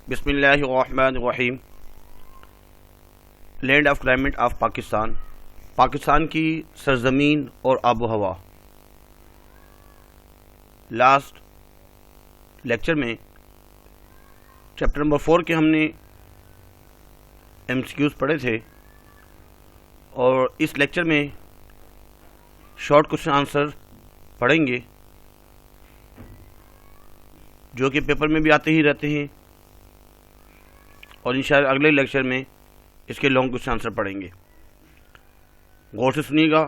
بسم اللہ الرحمن الرحیم۔ Land of climate of Pakistan, Pakistan کی سرزمین اور آب و ہوا۔ لاسٹ لیکچر میں چیپٹر نمبر 4 کے ہم نے MCQs پڑھے تھے، اور اس لیکچر میں شارٹ کوشچن آنسر پڑھیں گے جو کہ پیپر میں بھی آتے ہی رہتے ہیں، اور انشاءاللہ اگلے لیکچر میں اس کے لانگ کوشچن آنسر پڑھیں گے۔ غور سے سنیے گا،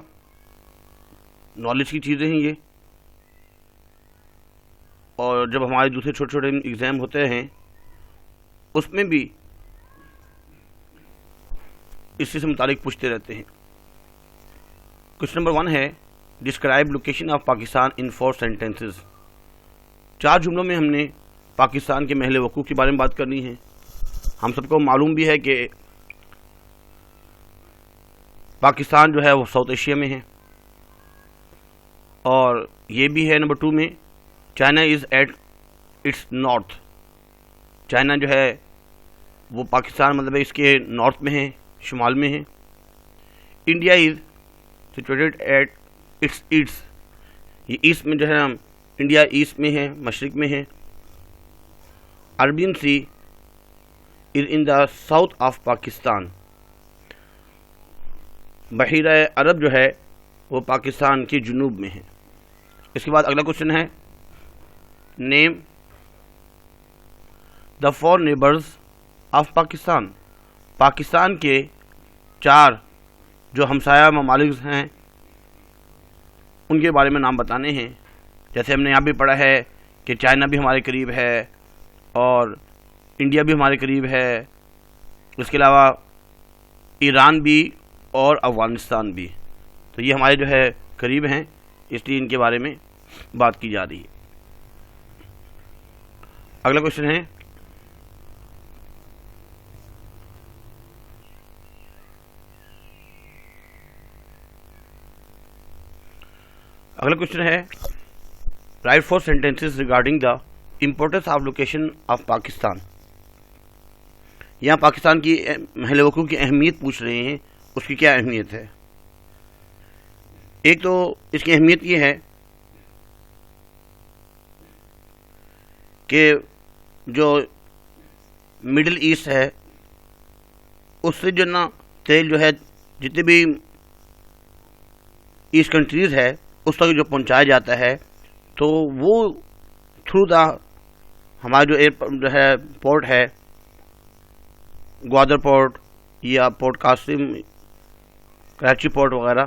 نالج کی چیزیں ہیں یہ، اور جب ہمارے دوسرے چھوٹے چھوٹے ایگزام ہوتے ہیں اس میں بھی اسی سے متعلق پوچھتے رہتے ہیں۔ کوشچن نمبر 1 ہے، describe location of Pakistan in 4 sentences. 4 جملوں میں ہم نے پاکستان کے محل وقوع کے بارے میں بات کرنی ہے۔ ہم سب کو معلوم بھی ہے کہ پاکستان جو ہے وہ ساؤتھ ایشیا میں ہے، اور یہ بھی ہے نمبر 2 میں، China is at its north. China جو ہے وہ پاکستان مطلب اس کے نارتھ میں ہے، شمال میں ہے۔ India is situated at its east, یہ ایسٹ میں جو ہے انڈیا ایسٹ میں ہے، مشرق میں ہے۔ Arabian sea is in the south of Pakistan, بحیرہ عرب جو ہے وہ پاکستان کے جنوب میں ہے۔ اس کے بعد اگلا کوشچن ہے، name the 4 neighbours of Pakistan. Pakistan کے 4 جو ہمسایہ ممالک ہیں ان کے بارے میں نام بتانے ہیں۔ جیسے ہم نے یہاں بھی پڑھا ہے کہ چائنا بھی ہمارے قریب ہے، اور انڈیا بھی ہمارے قریب ہے، اس کے علاوہ ایران بھی اور افغانستان بھی، تو یہ ہمارے جو ہے قریب ہیں، اس لیے ان کے بارے میں بات کی جا رہی ہے۔ اگلا کوشچن ہے، right 4 sentences regarding the importance of location of Pakistan. یہاں پاکستان کی محل وقوع کی اہمیت پوچھ رہے ہیں، اس کی کیا اہمیت ہے۔ ایک تو اس کی اہمیت یہ ہے کہ جو مڈل ایسٹ ہے اس سے جو نا تیل جو ہے جتنے بھی ایسٹ کنٹریز ہے اس تک جو پہنچایا جاتا ہے، تو وہ تھرو دا ہمارا جو ہے پورٹ ہے، گوادر پورٹ یا پورٹ قاسم، کراچی پورٹ وغیرہ،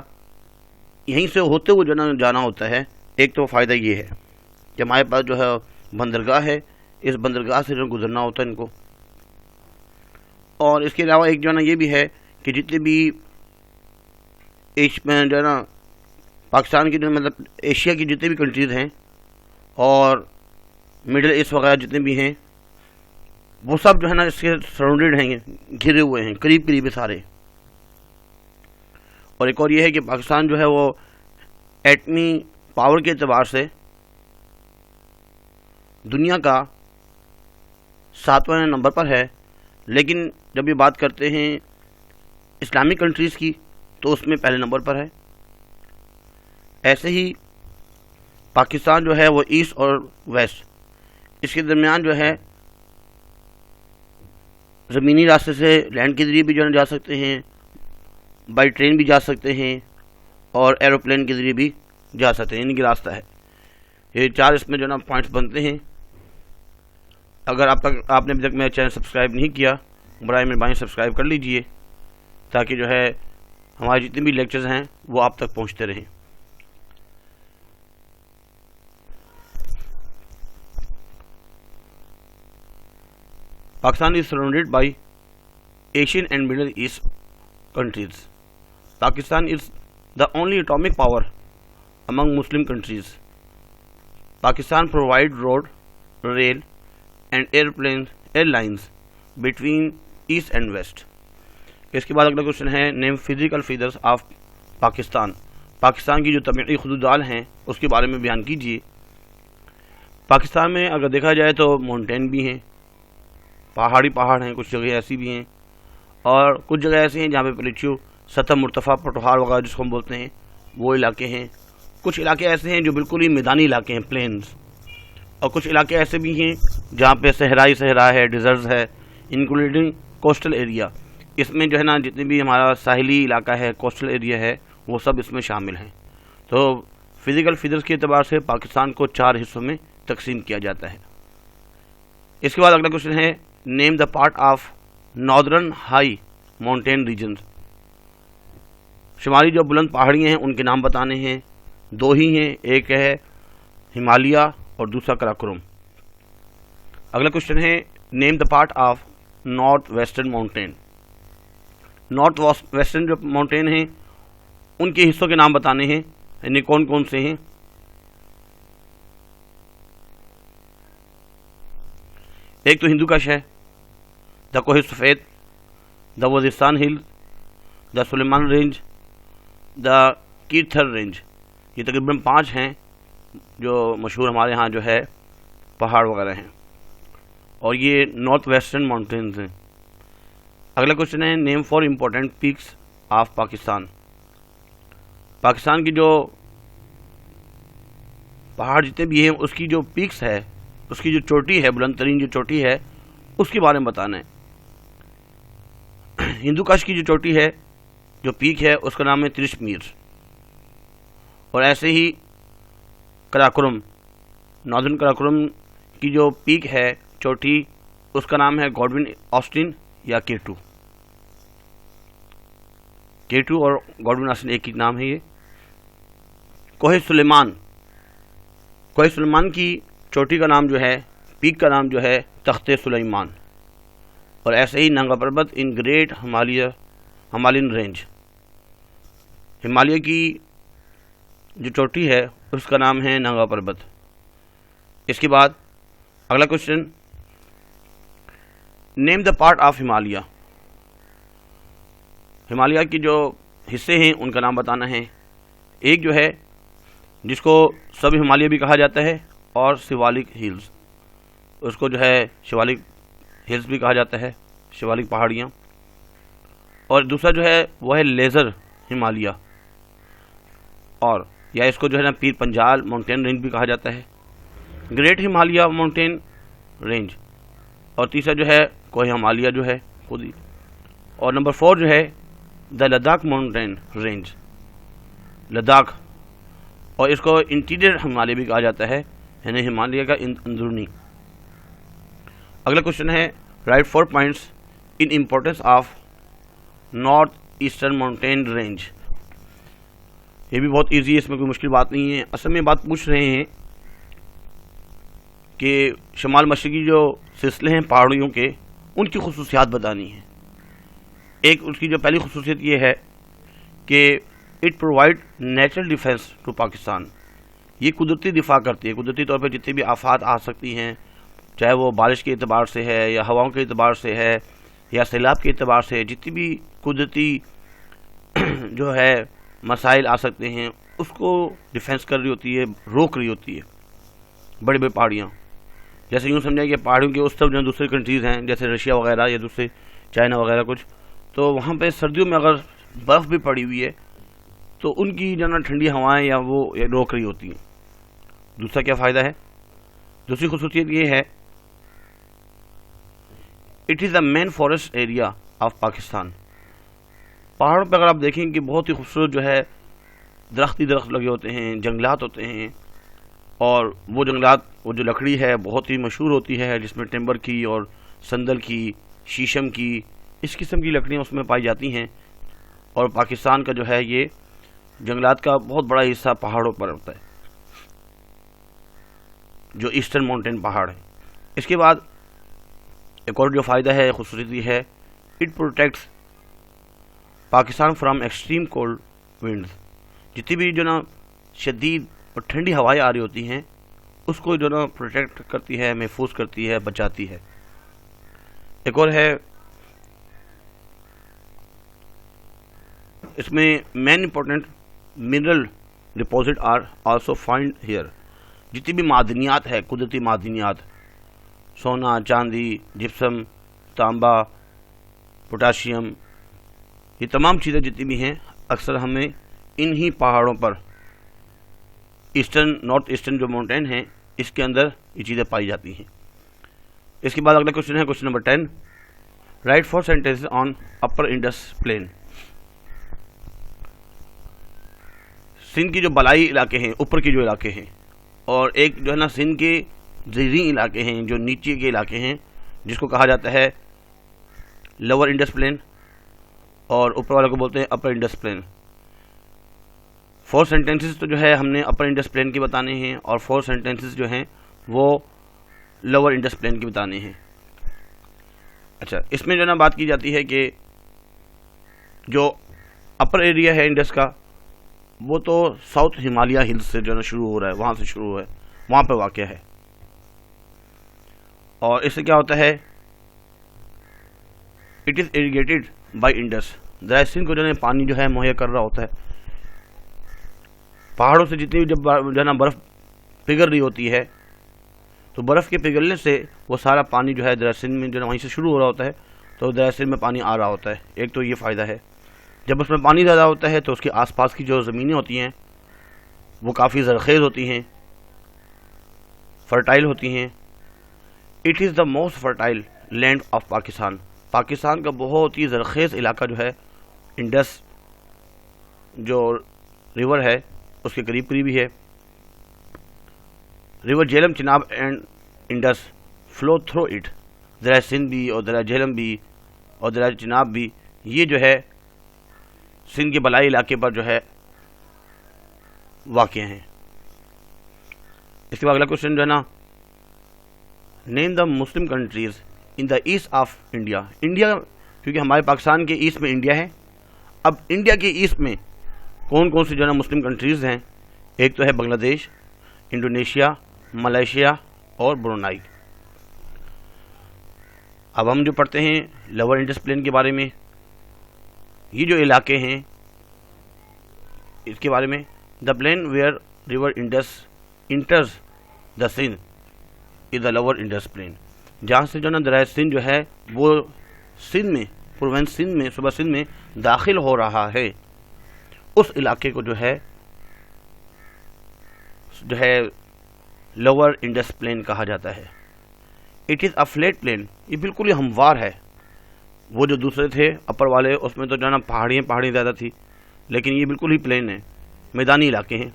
یہیں سے ہوتے ہوئے جو جانا ہوتا ہے۔ ایک تو فائدہ یہ ہے کہ ہمارے پاس جو ہے بندرگاہ ہے، اس بندرگاہ سے جو گزرنا ہوتا ہے ان کو، اور اس کے علاوہ ایک جو ہے نا یہ بھی ہے کہ جتنے بھی جو ہے نا پاکستان کی مطلب ایشیا کی جتنے بھی کنٹریز ہیں اور مڈل ایسٹ وغیرہ جتنے بھی ہیں، وہ سب جو ہے نا اس کے سراؤنڈیڈ ہیں، گھرے ہوئے ہیں، قریب قریب سارے۔ اور ایک اور یہ ہے کہ پاکستان جو ہے وہ ایٹمی پاور کے اعتبار سے دنیا کا 7واں نمبر پر ہے، لیکن جب یہ بات کرتے ہیں اسلامک کنٹریز کی تو اس میں پہلے نمبر پر ہے۔ ایسے ہی پاکستان جو ہے وہ ایسٹ اور ویسٹ، اس کے درمیان جو ہے زمینی راستے سے لینڈ کے ذریعے بھی جو ہے جا سکتے ہیں، بائی ٹرین بھی جا سکتے ہیں، اور ایروپلین کے ذریعے بھی جا سکتے ہیں، ان کی راستہ ہے۔ یہ 4 اس میں جو ہے نا پوائنٹس بنتے ہیں۔ اگر آپ نے ابھی تک میرا چینل سبسکرائب نہیں کیا، برائے مہربانی سبسکرائب کر لیجئے، تاکہ جو ہے ہمارے جتنے بھی لیکچرز ہیں وہ آپ تک پہنچتے رہیں۔ Pakistan is surrounded by Asian and Middle East countries. Pakistan is the only atomic power among Muslim countries. Pakistan provides road, rail, and airlines between East and West. اس کے بعد اگلا کوشچن ہے، name physical features of Pakistan. Pakistan کی جو طبعی خصوصیات ہیں اس کے بارے میں بیان کیجیے۔ پاکستان میں اگر دیکھا جائے تو ماؤنٹین بھی ہیں، پہاڑ ہیں، کچھ جگہ ایسی بھی ہیں، اور کچھ جگہ ایسی ہیں جہاں پہ پلیٹیو سطح مرتفع پٹوہار وغیرہ جس کو ہم بولتے ہیں وہ علاقے ہیں. کچھ علاقے ایسے ہیں جو بالکل ہی میدانی علاقے ہیں، پلینز، اور کچھ علاقے ایسے بھی ہیں جہاں پہ صحرا ہے، ڈیزرٹس ہے، انکلوڈنگ کوسٹل ایریا. اس میں جو ہے نا جتنے بھی ہمارا ساحلی علاقہ ہے، کوسٹل ایریا ہے، وہ سب اس میں شامل ہیں. تو فزیکل فیچرز کے اعتبار سے پاکستان کو 4 حصوں میں تقسیم کیا جاتا ہے. اس کے بعد اگلا کوشچن ہے name the part of northern high mountain regions. شمالی جو بلند پہاڑیاں ہیں ان کے نام بتانے ہیں. 2 ہی ہیں، ایک ہے ہمالیہ اور دوسرا کراکورم. اگلا کوشچن ہے name the part of north western mountain. North western جو ماؤنٹین ہیں ان کے حصوں کے نام بتانے ہیں، یعنی کون کون سے ہیں. ایک تو ہندو کش ہے، دا کوہ سفید، دا وزیرستان ہل، دا سلیمان رینج، دا کیرتھر رینج. یہ تقریباً 5 ہیں جو مشہور ہمارے ہاں جو ہے پہاڑ وغیرہ ہیں، اور یہ نارتھ ویسٹرن ماؤنٹینز ہیں. اگلا کوشچن ہے name four important peaks of Pakistan. Pakistan کی جو پہاڑ جتنے بھی ہیں اس کی جو پیکس ہے، اس کی جو چوٹی ہے، بلند ترین جو چوٹی ہے اس کے بارے میں بتانا ہے. ہندو کش کی جو چوٹی ہے، جو پیک ہے، اس کا نام ہے ترش میر. اور ایسے ہی کراکورم، ناردرن کراکورم کی جو پیک ہے، چوٹی، اس کا نام ہے گوڈون آسٹن یا K2. K2 اور گوڈون آسٹن ایک ہی نام ہے. یہ کوہ سلیمان کی چوٹی کا نام جو ہے، پیک کا نام جو ہے تخت سلیمان. اور ایسے ہی ننگا پربت in great Himalayan range. Himalaya کی جو چوٹی ہے اس کا نام ہے ننگا پربت. اس کے بعد اگلا question name the part of Himalaya. Himalaya کی جو حصے ہیں ان کا نام بتانا ہے. ایک جو ہے جس کو سب ہمالیہ بھی کہا جاتا ہے اور شیوالک ہلز، اس کو جو ہے شیوالک ہلز بھی کہا جاتا ہے، شیوالک پہاڑیاں. اور دوسرا جو ہے وہ ہے لیزر ہمالیہ، اور یا اس کو جو ہے نا پیر پنجال ماؤنٹین رینج بھی کہا جاتا ہے، گریٹ ہمالیہ ماؤنٹین رینج. اور تیسرا جو ہے کوہ ہمالیہ جو ہے خود ہی. اور نمبر 4 جو ہے دا لداخ ماؤنٹین رینج، لداخ. اور اس کو انٹیریئر ہمالیہ بھی کہا جاتا ہے، یعنی ہمالیہ کا اندرونی. اگلا کوشچن ہے right 4 points in importance of north eastern mountain range. یہ بھی بہت ایزی ہے، اس میں کوئی مشکل بات نہیں ہے. اصل میں بات پوچھ رہے ہیں کہ شمال مشرقی جو سلسلے ہیں پہاڑیوں کے، ان کی خصوصیات بتانی ہیں. ایک اس کی جو پہلی خصوصیت یہ ہے کہ it provide natural defence to Pakistan. یہ قدرتی دفاع کرتی ہے. قدرتی طور پہ جتنی بھی آفات آ سکتی ہیں، چاہے وہ بارش کے اعتبار سے ہے یا ہواؤں کے اعتبار سے ہے یا سیلاب کے اعتبار سے، جتنی بھی قدرتی جو ہے مسائل آ سکتے ہیں اس کو ڈیفینس کر رہی ہوتی ہے، روک رہی ہوتی ہے. بڑے بڑے پہاڑیاں، جیسے یوں سمجھیں کہ پہاڑیوں کے اس طرف جو دوسرے کنٹریز ہیں جیسے رشیا وغیرہ یا دوسرے چائنا وغیرہ کچھ، تو وہاں پہ سردیوں میں اگر برف بھی پڑی ہوئی ہے تو ان کی جو نا ٹھنڈی ہوائیں یا وہ روک رہی ہوتی ہیں. دوسرا کیا فائدہ ہے؟ دوسری خصوصیت یہ ہے it is the main forest area of Pakistan. پہاڑوں پہ اگر آپ دیکھیں کہ بہت ہی خوبصورت جو ہے درخت لگے ہوتے ہیں، جنگلات ہوتے ہیں. اور وہ جنگلات، وہ جو لکڑی ہے بہت ہی مشہور ہوتی ہے، جس میں ٹمبر کی اور سندل کی، شیشم کی، اس قسم کی لکڑیاں اس میں پائی جاتی ہیں. اور پاکستان کا جو ہے یہ جنگلات کا بہت بڑا حصہ پہاڑوں پر ہوتا ہے، جو ایسٹرن ماؤنٹین پہاڑ ہے. اس کے بعد ایک اور جو فائدہ ہے، خصوصیت یہ ہے it protects Pakistan from extreme cold winds. جتنی بھی جو نا شدید اور ٹھنڈی ہوائیں آ رہی ہوتی ہیں اس کو جو نا پروٹیکٹ کرتی ہے، محفوظ کرتی ہے، بچاتی ہے. ایک اور ہے اس میں main important mineral deposit are also find here. جتنی بھی معدنیات ہے، قدرتی معدنیات، سونا، چاندی، جپسم، تانبا، پوٹاشیم، یہ تمام چیزیں جتنی بھی ہیں اکثر ہمیں انہی پہاڑوں پر، ایسٹرن نارتھ ایسٹرن جو ماؤنٹین ہیں اس کے اندر یہ چیزیں پائی جاتی ہیں۔ اس کے بعد اگلا کوشچن ہے کوشچن نمبر 10، رائٹ 4 sentences آن اپر انڈس پلین۔ سندھ کی جو بالائی علاقے ہیں، اوپر کے جو علاقے ہیں، اور ایک جو ہے نا سندھ کے زیریں علاقے ہیں جو نیچے کے علاقے ہیں، جس کو کہا جاتا ہے لوور انڈس پلین، اور اوپر والے کو بولتے ہیں اپر انڈس پلین۔ 4 sentences تو جو ہے ہم نے اپر انڈس پلین کے بتانے ہیں، اور 4 sentences جو ہیں وہ لوور انڈس پلین کے بتانے ہیں۔ اچھا، اس میں جو ہے نا بات کی جاتی ہے کہ جو اپر ایریا ہے انڈس کا، وہ تو ساؤتھ ہمالیہ ہلز سے جو ہے نا شروع ہو رہا ہے، وہاں سے شروع ہوا ہے، وہاں پہ واقع ہے۔ اور اس سے کیا ہوتا ہے، اٹ از اریگیٹڈ بائی انڈس، دریائے سندھ کو جو ہے پانی جو ہے مہیا کر رہا ہوتا ہے۔ پہاڑوں سے جتنی جب جو ہے نا برف پگھل رہی ہوتی ہے، تو برف کے پگھلنے سے وہ سارا پانی جو ہے دریائے سندھ میں جو ہے وہیں سے شروع ہو رہا ہوتا ہے، تو دریائے سندھ میں پانی آ رہا ہوتا ہے۔ ایک تو یہ فائدہ ہے، جب اس میں پانی زیادہ ہوتا ہے تو اس کے آس پاس کی جو زمینیں ہوتی ہیں وہ کافی زرخیز ہوتی ہیں، فرٹائل ہوتی ہیں۔ It is the most fertile land of Pakistan, Pakistan کا بہت ہی زرخیز علاقہ جو ہے انڈس جو ریور ہے اس کے قریب قریب ہی ہے۔ River Jhelum, Chenab and Indus flow through it, دریائے سندھ بھی اور دریائے جہلم بھی اور دریائے چناب بھی، یہ جو ہے سندھ کے بالائی علاقے پر جو ہے واقع ہیں۔ اس کے بعد اگلا کوشچن جو ہے نا، name the Muslim countries in the east of India. India, کیونکہ ہمارے پاکستان کے ایسٹ میں انڈیا ہے، اب انڈیا کے ایسٹ میں کون کون سی جو ہے نا مسلم کنٹریز ہیں؟ ایک تو ہے بنگلہ دیش، انڈونیشیا، ملائیشیا اور برونائی۔ اب ہم جو پڑھتے ہیں لوور انڈس پلین کے بارے میں، یہ جو علاقے ہیں اس کے بارے میں، the plain where river Indus enters the Sindh is the lower Indus plain, جہاں سے جو نا دریائے سندھ جو ہے وہ سندھ میں، پروونس سندھ میں، صوبہ سندھ میں داخل ہو رہا ہے، اس علاقے کو جو ہے لوور انڈس پلین کہا جاتا ہے۔ It is a flat plain, یہ بالکل ہی ہموار ہے۔ وہ جو دوسرے تھے اپر والے، اس میں تو جو ہے نا پہاڑیاں زیادہ تھی، لیکن یہ بالکل ہی پلین ہے، میدانی علاقے ہیں،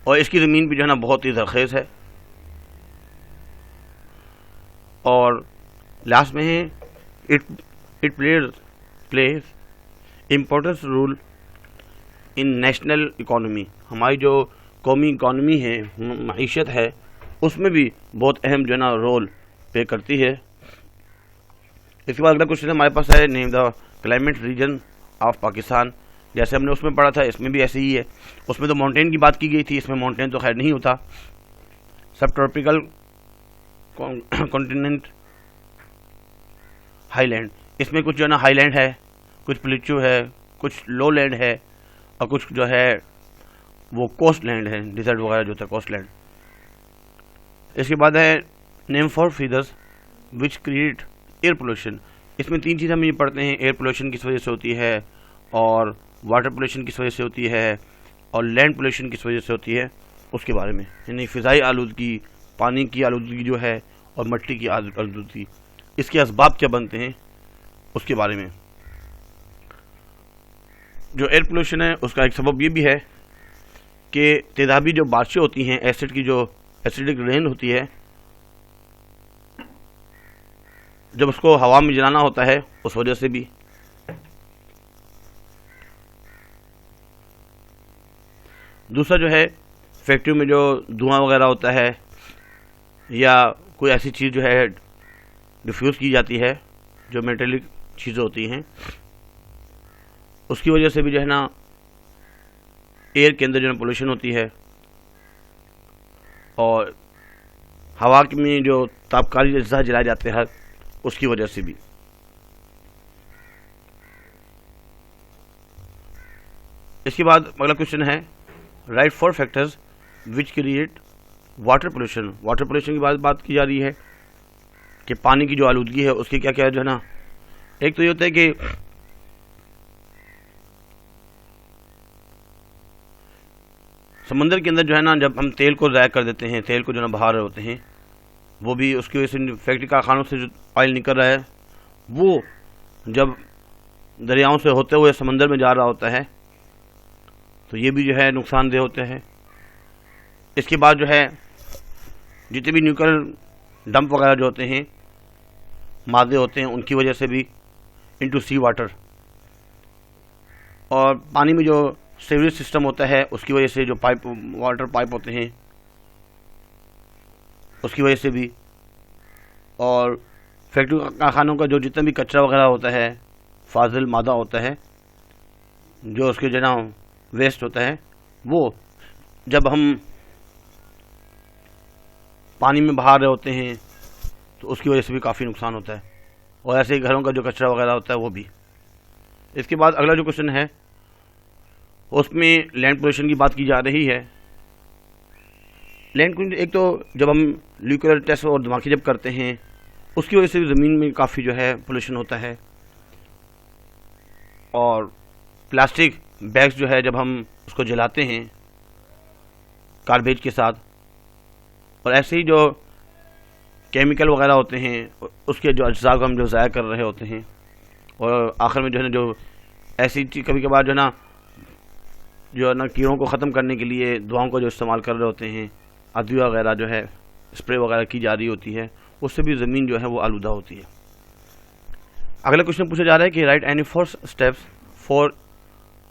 اور اس کی زمین بھی جو ہے نا بہت ہی زرخیز ہے۔ اور لاسٹ میں ہے it plays importance role in national economy, ہماری جو قومی اکانومی ہے، معیشت ہے، اس میں بھی بہت اہم جو ہے نا رول پلے کرتی ہے۔ اس کے بعد اگلا کوشچن ہمارے پاس ہے، name the climate region of Pakistan. جیسے ہم نے اس میں پڑھا تھا، اس میں بھی ایسے ہی ہے۔ اس میں تو ماؤنٹین کی بات کی گئی تھی، اس میں ماؤنٹین تو خیر نہیں ہوتا۔ سب ٹراپیکل کانٹیننٹ ہائی لینڈ، اس میں کچھ جو ہے نا ہائی لینڈ ہے، کچھ پلیچو ہے، کچھ لو لینڈ ہے، اور کچھ جو ہے وہ کوسٹ لینڈ ہے، ڈیزرٹ وغیرہ جو ہوتا ہے کوسٹ لینڈ۔ اس کے بعد ہے name four feathers which create air pollution. اس میں 3 چیزیں ہم یہ پڑھتے ہیں، ایئر پولوشن کس وجہ سے ہوتی ہے، اور واٹر پولوشن کس وجہ سے ہوتی ہے، اور لینڈ پولوشن کس وجہ سے ہوتی ہے، اس کے بارے میں، یعنی فضائی آلودگی، پانی کی آلودگی جو ہے، اور مٹی کی آلودگی، اس کے اسباب کیا بنتے ہیں اس کے بارے میں۔ جو ایئر پولوشن ہے اس کا ایک سبب یہ بھی ہے کہ تیزابی جو بارشیں ہوتی ہیں، ایسڈ کی جو ایسیڈک رین ہوتی ہے، جب اس کو ہوا میں جلانا ہوتا ہے اس وجہ سے بھی۔ دوسرا جو ہے فیکٹریوں میں جو دھواں وغیرہ ہوتا ہے، یا کوئی ایسی چیز جو ہے ڈیفیوز کی جاتی ہے، جو میٹلک چیزیں ہوتی ہیں، اس کی وجہ سے بھی جو ہے نا ایئر کے اندر جو ہے پولوشن ہوتی ہے، اور ہوا میں جو تابکاری اجزاء جلائے جاتے ہیں اس کی وجہ سے بھی۔ اس کے بعد اگلا کوشچن ہے، right 4 factors which create water pollution. Water pollution کی بات کی جا رہی ہے، کہ پانی کی جو آلودگی ہے اس کی کیا کیا جو ہے نا، ایک تو یہ ہوتا ہے کہ سمندر کے اندر جو ہے نا جب ہم تیل کو ضائع کر دیتے ہیں، تیل کو جو ہے نا بہا رہے ہوتے ہیں، وہ بھی اس کی وجہ سے فیکٹری کارخانوں سے جو آئل نکل رہا ہے وہ جب دریاؤں سے ہوتے ہوئے سمندر میں جا رہا ہوتا ہے تو یہ بھی جو ہے نقصان دہ ہوتے ہیں۔ اس کے بعد جو ہے جتنے بھی نیوکلیر ڈمپ وغیرہ جو ہوتے ہیں، مادے ہوتے ہیں، ان کی وجہ سے بھی انٹو سی واٹر، اور پانی میں جو سیوریج سسٹم ہوتا ہے اس کی وجہ سے جو پائپ واٹر پائپ ہوتے ہیں اس کی وجہ سے بھی، اور فیکٹری کارخانوں کا جو جتنا بھی کچرا وغیرہ ہوتا ہے، فاضل مادہ ہوتا ہے جو اس کے جو نا ویسٹ ہوتا ہے، وہ جب ہم پانی میں بہا رہے ہوتے ہیں تو اس کی وجہ سے بھی کافی نقصان ہوتا ہے، اور ایسے ہی گھروں کا جو کچرا وغیرہ ہوتا ہے وہ بھی۔ اس کے بعد اگلا جو کوشچن ہے اس میں لینڈ پولوشن کی بات کی جا رہی ہے۔ لینڈ پولوشن ایک تو جب ہم نیوکلیر ٹیسٹ اور دھماکے جب کرتے ہیں اس کی وجہ سے زمین میں کافی جو ہے پولوشن ہوتا ہے، اور پلاسٹک بیگز جو ہے جب ہم اس کو جلاتے ہیں گاربیج کے ساتھ، اور ایسے ہی جو کیمیکل وغیرہ ہوتے ہیں اس کے جو اجزاء کو ہم جو ضائع کر رہے ہوتے ہیں، اور آخر میں جو ہے نا جو ایسی چیز کبھی کبھار جو ہے نا کیڑوں کو ختم کرنے کے لیے دواؤں کو جو استعمال کر رہے ہوتے ہیں، ادویہ وغیرہ جو ہے اسپرے وغیرہ کی جا رہی ہوتی ہے، اس سے بھی زمین جو ہے وہ آلودہ ہوتی ہے۔ اگلا کوشچن پوچھا جا رہا ہے کہ write any four steps for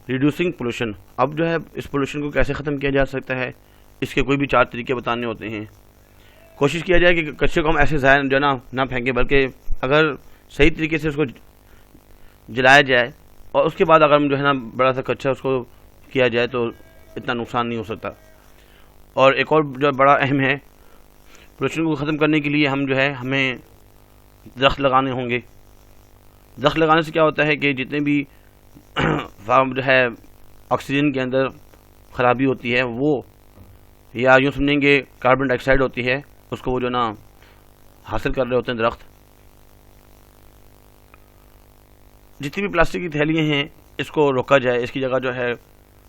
reducing pollution. اب جو ہے اس پولوشن کو کیسے ختم کیا جا سکتا ہے، اس کے کوئی بھی 4 طریقے بتانے ہوتے ہیں۔ کوشش کیا جائے کہ کچرے کو ہم ایسے ضائع جو ہے نا نہ پھینکیں، بلکہ اگر صحیح طریقے سے اس کو جلایا جائے اور اس کے بعد اگر ہم جو ہے نا بڑا سا کچرا اس کو کیا جائے تو اتنا نقصان نہیں ہو سکتا۔ اور ایک اور جو بڑا اہم ہے، پولوشن کو ختم کرنے کے لیے ہم جو ہے ہمیں درخت لگانے ہوں گے۔ درخت لگانے سے کیا ہوتا ہے کہ جتنے بھی جو ہے آکسیجن کے اندر خرابی ہوتی ہے وہ، یا یوں سمجھیں گے کاربن ڈائی آکسائڈ ہوتی ہے، اس کو وہ جو نا حاصل کر رہے ہوتے ہیں درخت۔ جتنی بھی پلاسٹک کی تھیلیاں ہیں اس کو روکا جائے، اس کی جگہ جو ہے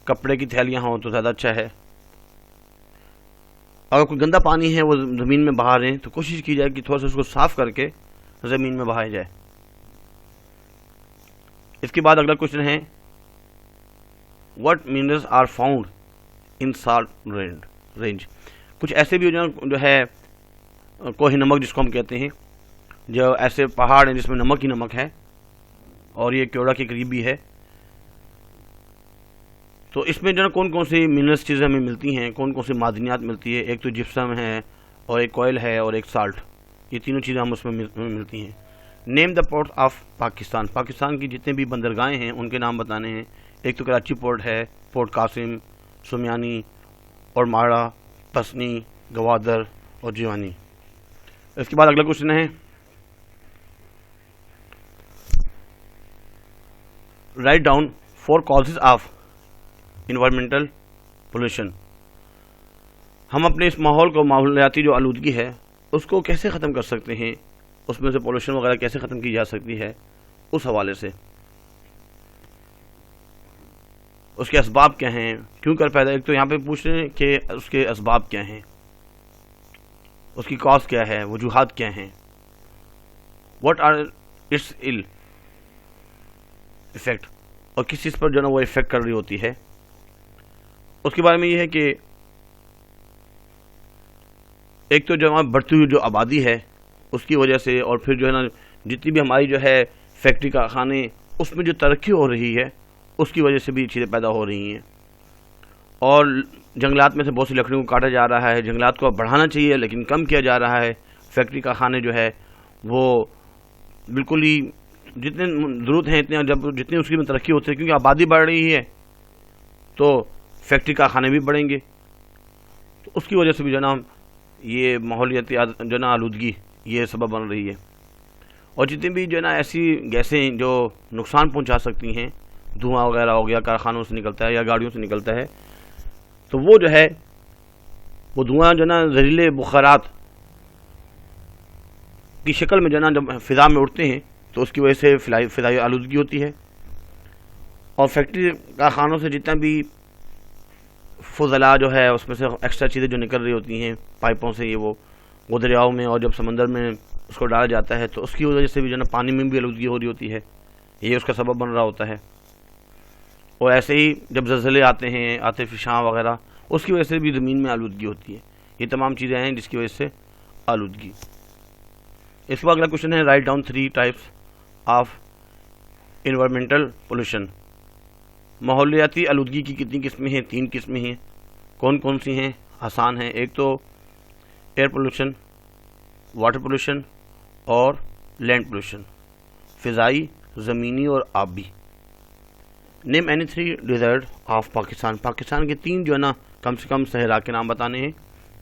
کپڑے کی تھیلیاں ہوں تو زیادہ اچھا ہے۔ اگر کوئی گندا پانی ہے وہ زمین میں بہا رہے ہیں تو کوشش کی جائے کہ تھوڑا سا اس کو صاف کر کے زمین میں بہایا جائے۔ اس کے بعد اگلا کوشچن ہے what minerals are found in salt range. کچھ ایسے بھی جو ہے کوہ نمک جس کو ہم کہتے ہیں، جو ایسے پہاڑ ہیں جس میں نمک ہی نمک ہے، اور یہ کیوڑا کے قریب بھی ہے، تو اس میں جو ہے کون کون سی منرلس چیزیں ہمیں ملتی ہیں، کون کون سی معدنیات ملتی ہے۔ ایک تو جپسم ہے، اور ایک کوئل ہے، اور ایک سالٹ، یہ تینوں چیزیں ہم اس میں ملتی ہیں۔ Name the port of Pakistan. Pakistan کی جتنے بھی بندرگاہیں ہیں ان کے نام بتانے ہیں۔ ایک تو کراچی پورٹ ہے، پورٹ قاسم، سمیانی اور ماڑا، پسنی، گوادر اور جیوانی۔ اس کے بعد اگلا کوشچن ہے write down 4 causes of environmental pollution. ہم اپنے اس ماحول کو، ماحولیاتی جو آلودگی ہے اس کو کیسے ختم کر سکتے ہیں، اس میں سے پولوشن وغیرہ کیسے ختم کی جا سکتی ہے، اس حوالے سے اس کے اسباب کیا ہیں، کیوں کر پیدا۔ ایک تو یہاں پہ پوچھ رہے ہیں کہ اس کے اسباب کیا ہیں، اس کی کاز کیا ہے، وجوہات کیا ہیں، what are its ill effect, اور کس چیز پر جو ہے نا وہ افیکٹ کر رہی ہوتی ہے۔ اس کے بارے میں یہ ہے کہ ایک تو جو ہماری بڑھتی ہوئی جو آبادی ہے اس کی وجہ سے، اور پھر جو ہے نا جتنی بھی ہماری جو ہے فیکٹری کارخانے، اس میں جو ترقی ہو رہی ہے اس کی وجہ سے بھی چیزیں پیدا ہو رہی ہیں، اور جنگلات میں سے بہت سی لکڑیوں کو کاٹا جا رہا ہے۔ جنگلات کو بڑھانا چاہیے لیکن کم کیا جا رہا ہے۔ فیکٹری کارخانے جو ہے وہ بالکل ہی جتنے ضرورت ہیں اتنے، جب جتنی اس کی میں ترقی ہوتی ہے، کیونکہ آبادی بڑھ رہی ہے تو فیکٹری کارخانے بھی بڑھیں گے، تو اس کی وجہ سے بھی جو ہے نا یہ ماحولیاتی جو ہے نا آلودگی یہ سبب بن رہی ہے۔ اور جتنی بھی جو ہے نا ایسی گیسیں جو نقصان پہنچا سکتی ہیں، دھواں وغیرہ ہو گیا کارخانوں سے نکلتا ہے یا گاڑیوں سے نکلتا ہے، تو وہ جو ہے وہ دھواں جو ہے نا زہریلے بخارات کی شکل میں جو ہے نا جب فضا میں اڑتے ہیں تو اس کی وجہ سے فضائی آلودگی ہوتی ہے، اور فیکٹری کارخانوں سے جتنا بھی فضلہ جو ہے اس میں سے ایکسٹرا چیزیں جو نکل رہی ہوتی ہیں پائپوں سے، وہ دریاؤں میں اور جب سمندر میں اس کو ڈالا جاتا ہے تو اس کی وجہ سے بھی جو ہے نا پانی میں بھی آلودگی ہو رہی ہوتی ہے، یہ اس کا سبب بن رہا ہوتا ہے۔ اور ایسے ہی جب زلزلے آتے ہیں، عاصف شاں وغیرہ، اس کی وجہ سے بھی زمین میں آلودگی ہوتی ہے۔ یہ تمام چیزیں ہیں جس کی وجہ سے آلودگی۔ اس کا اگلا کوشچن ہے write down 3 types of environmental pollution. ماحولیاتی آلودگی کی کتنی قسمیں ہیں؟ 3 قسمیں ہیں۔ کون کون سی ہیں؟ آسان ہیں۔ ایک تو ایئر پولوشن، واٹر پولوشن اور لینڈ پولوشن، فضائی، زمینی اور آبی۔ Name any 3 desert of Pakistan. Pakistan کے 3 جو ہے نا کم سے کم صحرا کے نام بتانے ہیں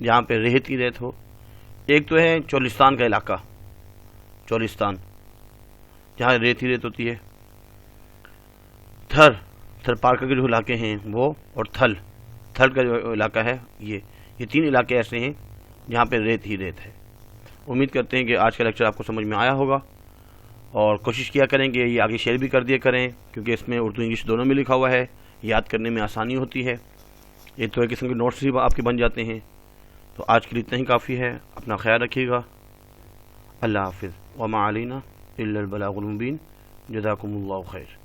جہاں پہ ریت ہی ریت ہو۔ ایک تو ہے چولستان کا علاقہ، چولستان جہاں ریت ہی ریت ہوتی ہے، تھر پارک کے جو علاقے ہیں وہ، اور تھل کا جو علاقہ ہے، یہ 3 علاقے ایسے ہیں جہاں پہ ریت ہی ریت ہے۔ امید کرتے ہیں کہ آج کا لیکچر آپ کو سمجھ میں آیا ہوگا، اور کوشش کیا کریں کہ یہ آگے شیئر بھی کر دیا کریں، کیونکہ اس میں اردو انگلش دونوں میں لکھا ہوا ہے، یاد کرنے میں آسانی ہوتی ہے۔ یہ تو ایک قسم کے نوٹس بھی آپ کے بن جاتے ہیں۔ تو آج کے لیے اتنا ہی کافی ہے۔ اپنا خیال رکھیے گا۔ اللہ حافظ۔ وما علینا الا البلاغ المبین۔ جزاکم اللہ خیر۔